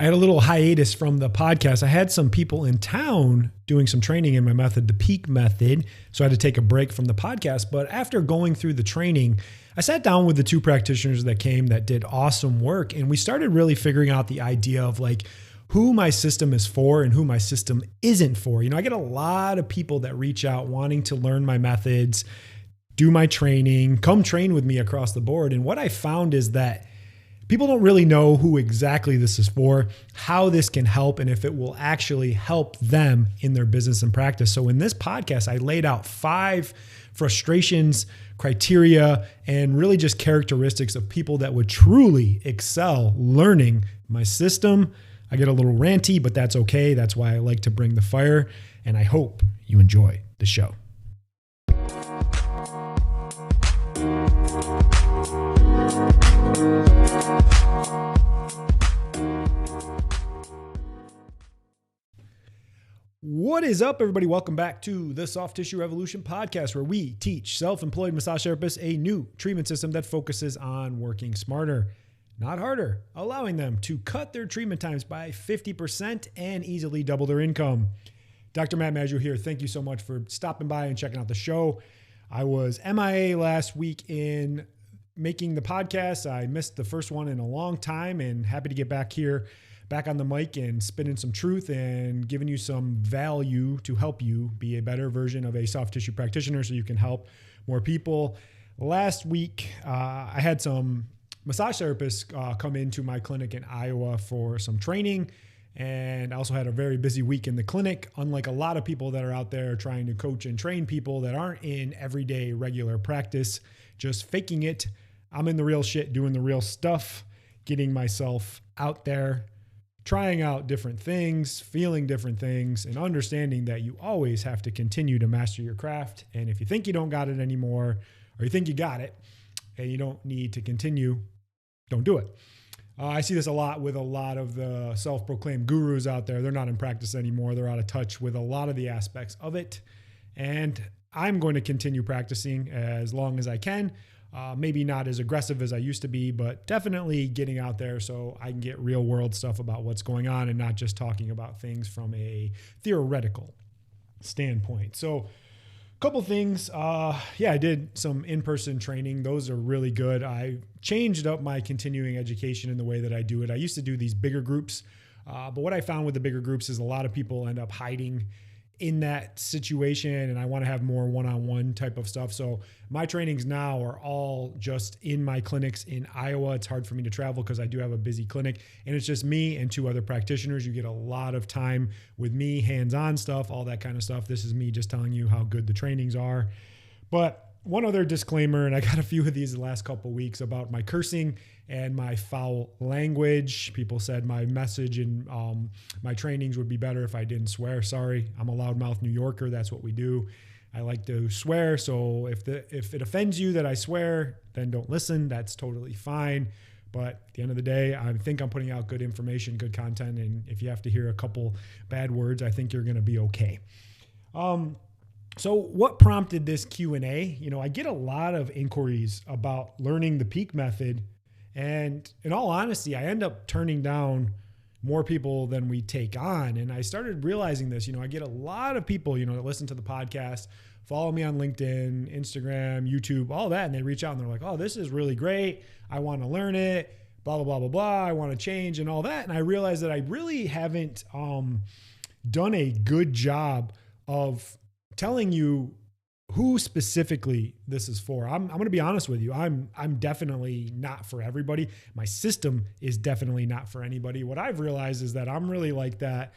I had a little hiatus from the podcast. I had some people in town doing some training in my method, the peak method. So I had to take a break from the podcast. But after going through the training, I sat down with the two practitioners that came that did awesome work. And we started really figuring out the idea of like who my system is for and who my system isn't for. I get a lot of people that reach out wanting to learn my methods, do my training, come train with me across the board. And what I found is that people don't really know who exactly this is for, how this can help, and if it will actually help them in their business and practice. So in this podcast, I laid out 5 frustrations, criteria, and really just characteristics of people that would truly excel learning my system. I get a little ranty, but that's okay. That's why I like to bring the fire, and I hope you enjoy the show. What is up, everybody? Welcome back to the Soft Tissue Revolution podcast, where we teach self-employed massage therapists a new treatment system that focuses on working smarter, not harder, allowing them to cut their treatment times by 50% and easily double their income. Dr. Matt Maggio here. Thank you so much for stopping by and checking out the show. I was MIA last week in making the podcast. I missed the first one in a long time and happy to get back here, back on the mic and spitting some truth and giving you some value to help you be a better version of a soft tissue practitioner so you can help more people. Last week, I had some massage therapists come into my clinic in Iowa for some training. And I also had a very busy week in the clinic, unlike a lot of people that are out there trying to coach and train people that aren't in everyday regular practice, just faking it. I'm in the real shit, doing the real stuff, getting myself out there, trying out different things, feeling different things, and understanding that you always have to continue to master your craft. And if you think you don't got it anymore, or you think you got it and you don't need to continue, don't do it. I see this a lot with a lot of the self-proclaimed gurus out there. They're not in practice anymore. They're out of touch with a lot of the aspects of it. And I'm going to continue practicing as long as I can. Maybe not as aggressive as I used to be, but definitely getting out there so I can get real world stuff about what's going on and not just talking about things from a theoretical standpoint. So a couple things. I did some in-person training. Those are really good. I changed up my continuing education in the way that I do it. I used to do these bigger groups, but what I found with the bigger groups is a lot of people end up hiding in that situation, and I want to have more one-on-one type of stuff. So my trainings now are all just in my clinics in Iowa. It's hard for me to travel because I do have a busy clinic, and it's just me and 2 other practitioners. You get a lot of time with me, hands-on stuff, all that kind of stuff. This is me just telling you how good the trainings are. But one other disclaimer, and I got a few of these the last couple of weeks about my cursing and my foul language. People said my message and my trainings would be better if I didn't swear. Sorry, I'm a loudmouth New Yorker. That's what we do. I like to swear. So if it offends you that I swear, then don't listen. That's totally fine. But at the end of the day, I think I'm putting out good information, good content. And if you have to hear a couple bad words, I think you're going to be okay. So what prompted this Q&A? I get a lot of inquiries about learning the peak method. And in all honesty, I end up turning down more people than we take on. And I started realizing this, I get a lot of people, that listen to the podcast, follow me on LinkedIn, Instagram, YouTube, all that. And they reach out and they're like, oh, this is really great. I want to learn it, blah, blah, blah, blah, blah. I want to change and all that. And I realized that I really haven't done a good job of telling you who specifically this is for. I'm going to be honest with you. I'm definitely not for everybody. My system is definitely not for anybody. What I've realized is that I'm really like that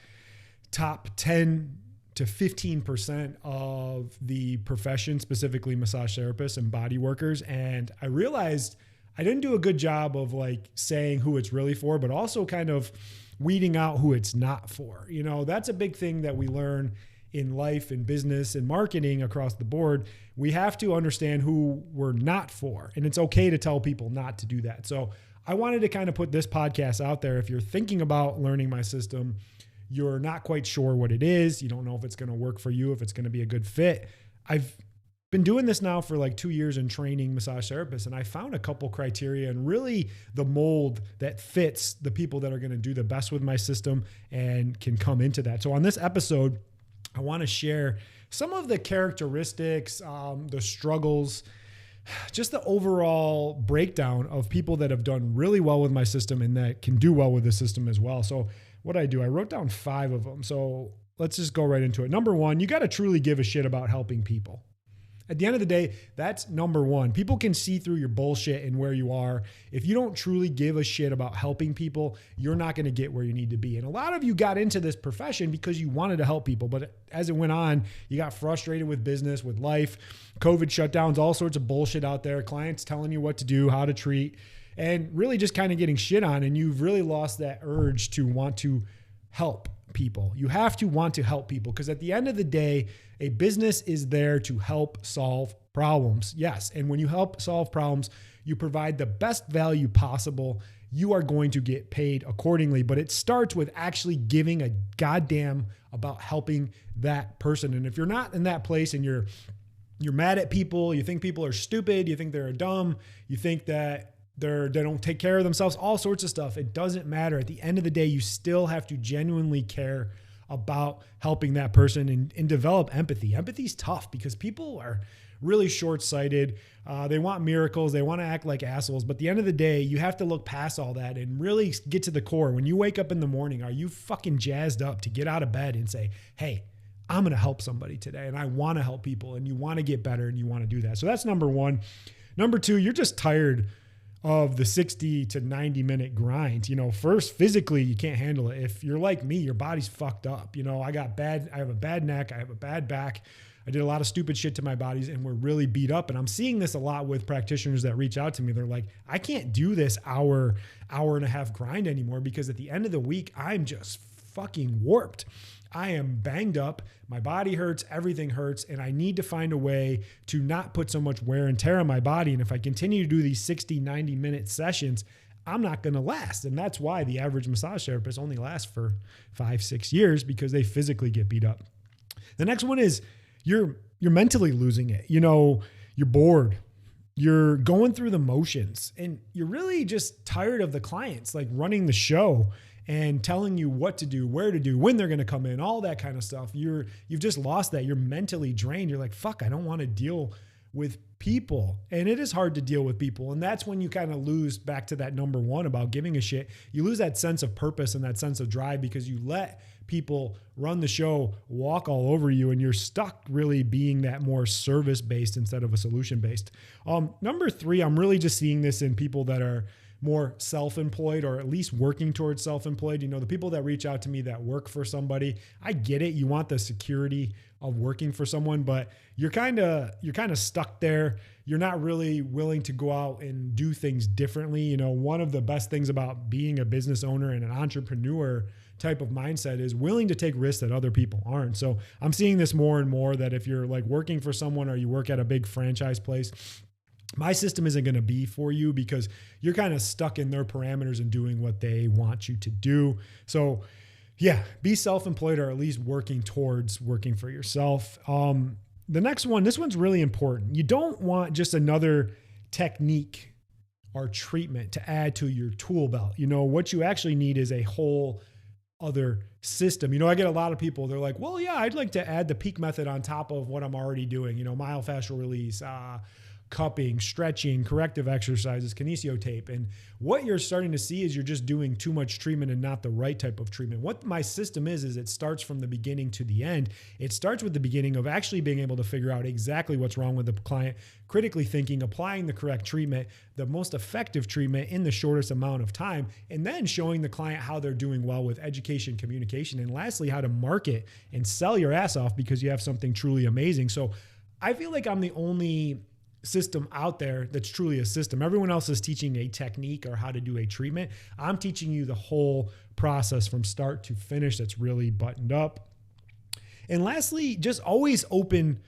top 10 to 15% of the profession, specifically massage therapists and body workers. And I realized I didn't do a good job of like saying who it's really for, but also kind of weeding out who it's not for. That's a big thing that we learn in life and business and marketing across the board. We have to understand who we're not for. And it's okay to tell people not to do that. So I wanted to kind of put this podcast out there. If you're thinking about learning my system, you're not quite sure what it is, you don't know if it's going to work for you, if it's going to be a good fit, I've been doing this now for like 2 years and training massage therapists. And I found a couple criteria and really the mold that fits the people that are going to do the best with my system and can come into that. So on this episode, I want to share some of the characteristics, the struggles, just the overall breakdown of people that have done really well with my system and that can do well with the system as well. So what I do, I wrote down 5 of them. So let's just go right into it. Number 1, you got to truly give a shit about helping people. At the end of the day, that's number 1. People can see through your bullshit and where you are. If you don't truly give a shit about helping people, you're not going to get where you need to be. And a lot of you got into this profession because you wanted to help people. But as it went on, you got frustrated with business, with life, COVID shutdowns, all sorts of bullshit out there, clients telling you what to do, how to treat, and really just kind of getting shit on. And you've really lost that urge to want to help people. You have to want to help people because at the end of the day, a business is there to help solve problems. Yes. And when you help solve problems, you provide the best value possible. You are going to get paid accordingly, but it starts with actually giving a goddamn about helping that person. And if you're not in that place and you're mad at people, you think people are stupid, you think they're dumb, you think that they don't take care of themselves, all sorts of stuff. It doesn't matter. At the end of the day, you still have to genuinely care about helping that person and develop empathy. Empathy is tough because people are really short-sighted. They want miracles. They want to act like assholes. But at the end of the day, you have to look past all that and really get to the core. When you wake up in the morning, are you fucking jazzed up to get out of bed and say, hey, I'm going to help somebody today and I want to help people, and you want to get better and you want to do that. So that's number 1. Number 2, you're just tired of the 60 to 90 minute grind. First, physically, you can't handle it. If you're like me, your body's fucked up. I have a bad neck. I have a bad back. I did a lot of stupid shit to my bodies and we're really beat up. And I'm seeing this a lot with practitioners that reach out to me. They're like, I can't do this hour and a half grind anymore because at the end of the week, I'm just fucking warped. I am banged up. My body hurts. Everything hurts. And I need to find a way to not put so much wear and tear on my body. And if I continue to do these 60, 90 minute sessions, I'm not going to last. And that's why the average massage therapist only lasts for 5-6 years because they physically get beat up. The next one is you're mentally losing it. You're bored. You're going through the motions and you're really just tired of the clients, like running the show and telling you what to do, where to do, when they're going to come in, all that kind of stuff. You've just lost that. You're mentally drained. You're like, fuck, I don't want to deal with people. And it is hard to deal with people. And that's when you kind of lose, back to that number 1 about giving a shit. You lose that sense of purpose and that sense of drive because you let people run the show, walk all over you, and you're stuck really being that more service-based instead of a solution-based. Number 3, I'm really just seeing this in people that are more self-employed or at least working towards self-employed. The people that reach out to me that work for somebody, I get it. You want the security of working for someone, but you're kind of stuck there. You're not really willing to go out and do things differently. One of the best things about being a business owner and an entrepreneur type of mindset is willing to take risks that other people aren't. So I'm seeing this more and more that if you're like working for someone or you work at a big franchise place, my system isn't going to be for you because you're kind of stuck in their parameters and doing what they want you to do. So yeah, be self-employed or at least working towards working for yourself. The next one, this one's really important. You don't want just another technique or treatment to add to your tool belt. What you actually need is a whole other system. I get a lot of people, they're like, well, yeah, I'd like to add the peak method on top of what I'm already doing. Myofascial release, cupping, stretching, corrective exercises, kinesio tape. And what you're starting to see is you're just doing too much treatment and not the right type of treatment. What my system is it starts from the beginning to the end. It starts with the beginning of actually being able to figure out exactly what's wrong with the client, critically thinking, applying the correct treatment, the most effective treatment in the shortest amount of time, and then showing the client how they're doing well with education, communication, and lastly, how to market and sell your ass off because you have something truly amazing. So I feel like I'm the only system out there that's truly a system. Everyone else is teaching a technique or how to do a treatment. I'm teaching you the whole process from start to finish that's really buttoned up. And lastly, just always open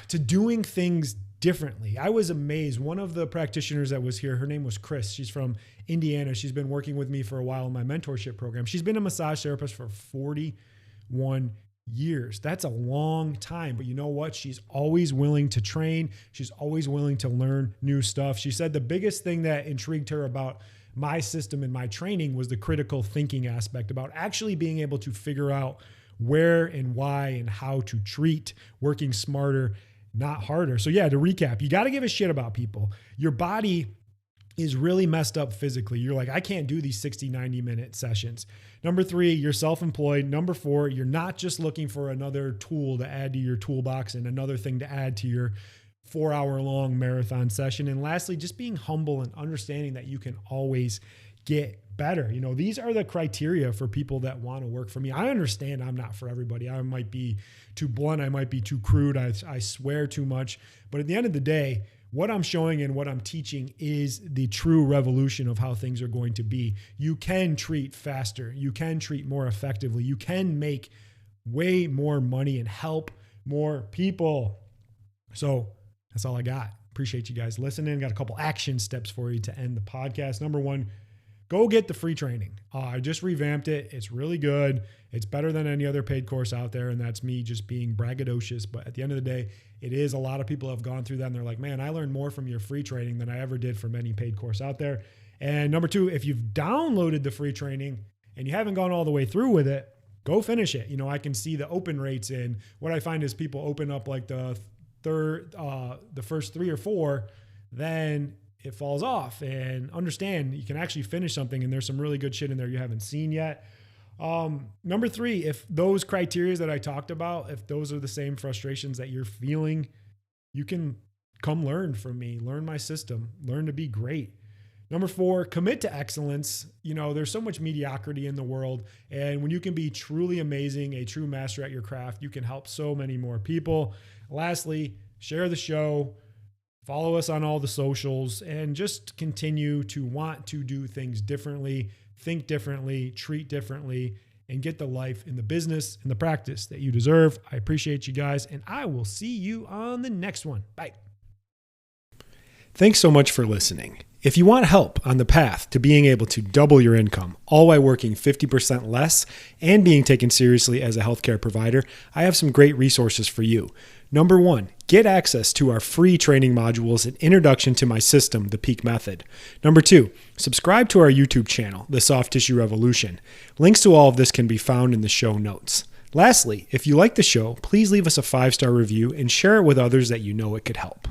to doing things differently. I was amazed. One of the practitioners that was here, her name was Chris. She's from Indiana. She's been working with me for a while in my mentorship program. She's been a massage therapist for 41 years. That's a long time. But you know what? She's always willing to train. She's always willing to learn new stuff. She said the biggest thing that intrigued her about my system and my training was the critical thinking aspect, about actually being able to figure out where and why and how to treat, working smarter, not harder. So yeah, to recap, you got to give a shit about people. Your body is really messed up physically. You're like, I can't do these 60, 90-minute sessions. Number 3, you're self-employed. Number 4, you're not just looking for another tool to add to your toolbox and another thing to add to your 4-hour-long marathon session. And lastly, just being humble and understanding that you can always get better. You know, these are the criteria for people that want to work for me. I understand I'm not for everybody. I might be too blunt. I might be too crude. I swear too much. But at the end of the day, what I'm showing and what I'm teaching is the true revolution of how things are going to be. You can treat faster. You can treat more effectively. You can make way more money and help more people. So that's all I got. Appreciate you guys listening. Got a couple action steps for you to end the podcast. Number 1, go get the free training. I just revamped it. It's really good. It's better than any other paid course out there. And that's me just being braggadocious. But at the end of the day, it is, a lot of people have gone through that and they're like, man, I learned more from your free training than I ever did from any paid course out there. And number 2, if you've downloaded the free training and you haven't gone all the way through with it, go finish it. You know, I can see the open rates, and what I find is people open up like the first 3 or 4, then it falls off. And understand you can actually finish something, and there's some really good shit in there you haven't seen yet. Number 3, if those criteria that I talked about, if those are the same frustrations that you're feeling, you can come learn from me, learn my system, learn to be great. Number 4, commit to excellence. You know, there's so much mediocrity in the world. And when you can be truly amazing, a true master at your craft, you can help so many more people. Lastly, share the show. Follow us on all the socials, and just continue to want to do things differently, think differently, treat differently, and get the life in the business and the practice that you deserve. I appreciate you guys, and I will see you on the next one. Bye. Thanks so much for listening. If you want help on the path to being able to double your income, all while working 50% less and being taken seriously as a healthcare provider, I have some great resources for you. Number 1, get access to our free training modules and introduction to my system, the Peak Method. Number 2, subscribe to our YouTube channel, The Soft Tissue Revolution. Links to all of this can be found in the show notes. Lastly, if you like the show, please leave us a 5-star review and share it with others that you know it could help.